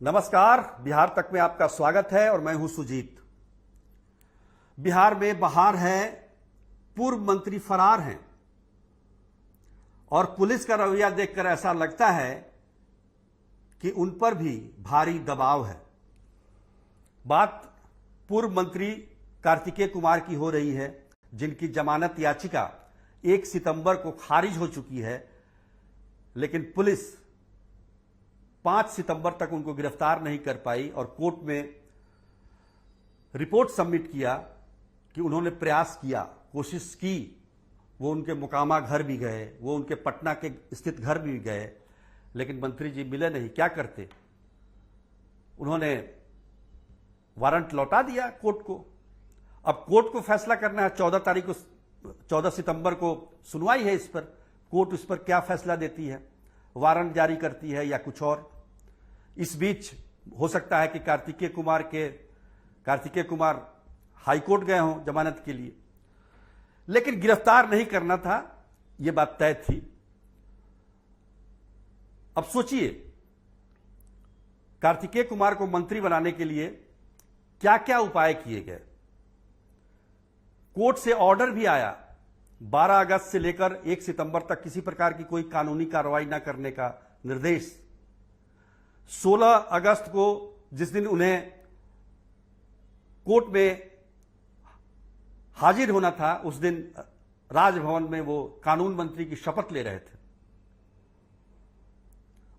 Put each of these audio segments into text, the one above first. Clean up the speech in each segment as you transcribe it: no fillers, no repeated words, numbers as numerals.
नमस्कार, बिहार तक में आपका स्वागत है और मैं हूं सुजीत। बिहार में बहार है, पूर्व मंत्री फरार हैं और पुलिस का रवैया देखकर ऐसा लगता है कि उन पर भी भारी दबाव है। बात पूर्व मंत्री कार्तिकेय कुमार की हो रही है, जिनकी जमानत याचिका 1 सितंबर को खारिज हो चुकी है, लेकिन पुलिस 5 सितंबर तक उनको गिरफ्तार नहीं कर पाई और कोर्ट में रिपोर्ट सबमिट किया कि उन्होंने प्रयास किया, कोशिश की। वो उनके मुकामा घर भी गए, वो उनके पटना के स्थित घर भी गए, लेकिन मंत्री जी मिले नहीं। क्या करते? उन्होंने वारंट लौटा दिया कोर्ट को। अब कोर्ट को फैसला करना है। 14 सितंबर को सुनवाई है इस पर। कोर्ट इस पर क्या फैसला देती है, वारंट जारी करती है या कुछ और। इस बीच हो सकता है कि कार्तिकेय कुमार हाईकोर्ट गए हों जमानत के लिए, लेकिन गिरफ्तार नहीं करना था, यह बात तय थी। अब सोचिए, कार्तिकेय कुमार को मंत्री बनाने के लिए क्या क्या उपाय किए गए। कोर्ट से ऑर्डर भी आया 12 अगस्त से लेकर 1 सितंबर तक किसी प्रकार की कोई कानूनी कार्रवाई न करने का निर्देश। 16 अगस्त को, जिस दिन उन्हें कोर्ट में हाजिर होना था, उस दिन राजभवन में वो कानून मंत्री की शपथ ले रहे थे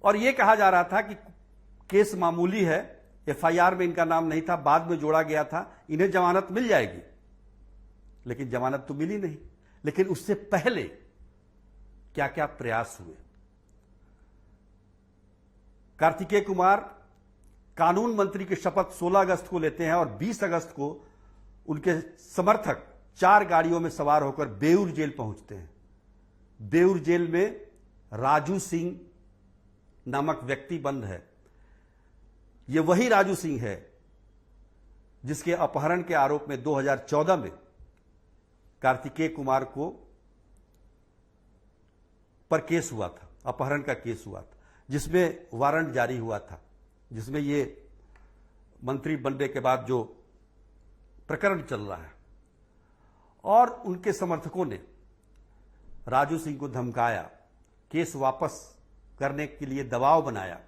और यह कहा जा रहा था कि केस मामूली है, एफआईआर में इनका नाम नहीं था, बाद में जोड़ा गया था, इन्हें जमानत मिल जाएगी। लेकिन जमानत तो मिली नहीं। लेकिन उससे पहले क्या क्या प्रयास हुए। कार्तिकेय कुमार कानून मंत्री की शपथ 16 अगस्त को लेते हैं और 20 अगस्त को उनके समर्थक 4 गाड़ियों में सवार होकर बेऊर जेल पहुंचते हैं। बेऊर जेल में राजू सिंह नामक व्यक्ति बंद है। यह वही राजू सिंह है जिसके अपहरण के आरोप में 2014 में कार्तिकेय कुमार को पर केस हुआ था, अपहरण का केस हुआ था, जिसमें वारंट जारी हुआ था, जिसमें ये मंत्री बनने के बाद जो प्रकरण चल रहा है। और उनके समर्थकों ने राजू सिंह को धमकाया, केस वापस करने के लिए दबाव बनाया,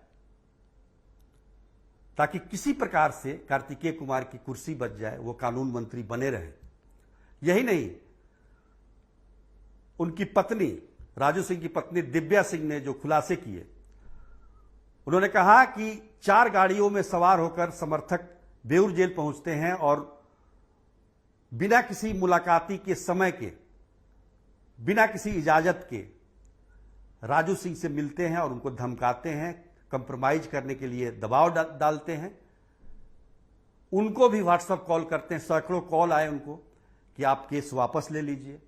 ताकि किसी प्रकार से कार्तिकेय कुमार की कुर्सी बच जाए, वो कानून मंत्री बने रहे। यही नहीं, उनकी पत्नी, राजू सिंह की पत्नी दिव्या सिंह ने जो खुलासे किए, उन्होंने कहा कि 4 गाड़ियों में सवार होकर समर्थक बेऊर जेल पहुंचते हैं और बिना किसी मुलाकाती के समय के, बिना किसी इजाजत के राजू सिंह से मिलते हैं और उनको धमकाते हैं, कंप्रोमाइज करने के लिए दबाव डालते हैं। उनको भी व्हाट्सएप कॉल करते हैं, सैकड़ों कॉल आए उनको कि आप केस वापस ले लीजिए,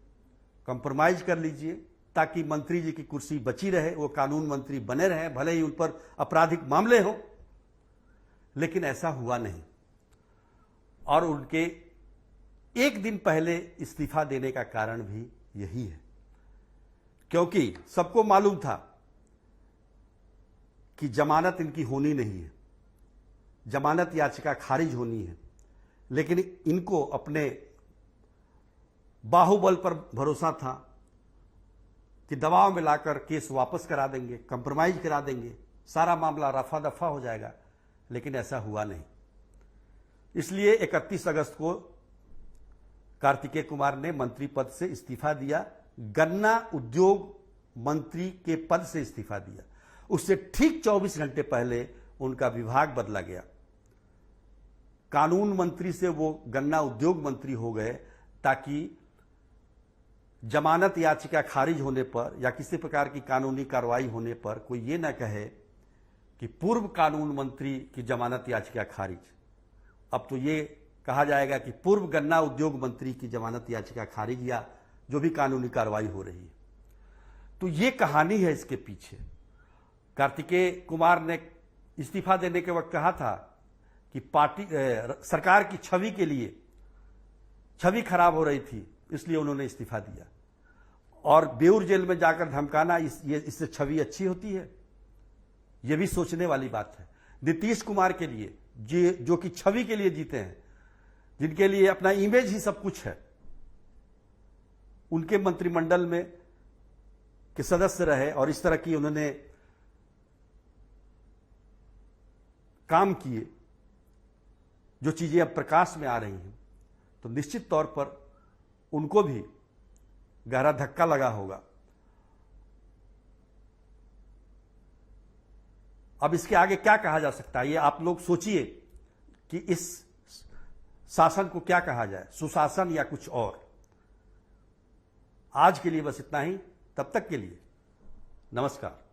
कंप्रोमाइज कर लीजिए, ताकि मंत्री जी की कुर्सी बची रहे, वो कानून मंत्री बने रहे, भले ही उन पर आपराधिक मामले हो। लेकिन ऐसा हुआ नहीं और उनके एक दिन पहले इस्तीफा देने का कारण भी यही है, क्योंकि सबको मालूम था कि जमानत इनकी होनी नहीं है, जमानत याचिका खारिज होनी है। लेकिन इनको अपने बाहुबल पर भरोसा था कि दबाव में लाकर केस वापस करा देंगे, कंप्रोमाइज करा देंगे, सारा मामला रफा दफा हो जाएगा। लेकिन ऐसा हुआ नहीं। इसलिए 31 अगस्त को कार्तिकेय कुमार ने मंत्री पद से इस्तीफा दिया, गन्ना उद्योग मंत्री के पद से इस्तीफा दिया। उससे ठीक 24 घंटे पहले उनका विभाग बदला गया। कानून मंत्री से वो गन्ना उद्योग मंत्री हो गए, ताकि जमानत याचिका खारिज होने पर या किसी प्रकार की कानूनी कार्रवाई होने पर कोई ये ना कहे कि पूर्व कानून मंत्री की जमानत याचिका खारिज। अब तो ये कहा जाएगा कि पूर्व गन्ना उद्योग मंत्री की जमानत याचिका खारिज, या जो भी कानूनी कार्रवाई हो रही है। तो ये कहानी है इसके पीछे। कार्तिकेय कुमार ने इस्तीफा देने के वक्त कहा था कि सरकार की छवि के लिए, छवि खराब हो रही थी, इसलिए उन्होंने इस्तीफा दिया। और बेऊर जेल में जाकर धमकाना, इससे छवि अच्छी होती है? यह भी सोचने वाली बात है। नीतीश कुमार के लिए जो कि छवि के लिए जीते हैं, जिनके लिए अपना इमेज ही सब कुछ है, उनके मंत्रिमंडल में के सदस्य रहे और इस तरह की उन्होंने काम किए, जो चीजें अब प्रकाश में आ रही हैं, तो निश्चित तौर पर उनको भी गहरा धक्का लगा होगा। अब इसके आगे क्या कहा जा सकता है, ये आप लोग सोचिए कि इस शासन को क्या कहा जाए, सुशासन या कुछ और। आज के लिए बस इतना ही, तब तक के लिए नमस्कार।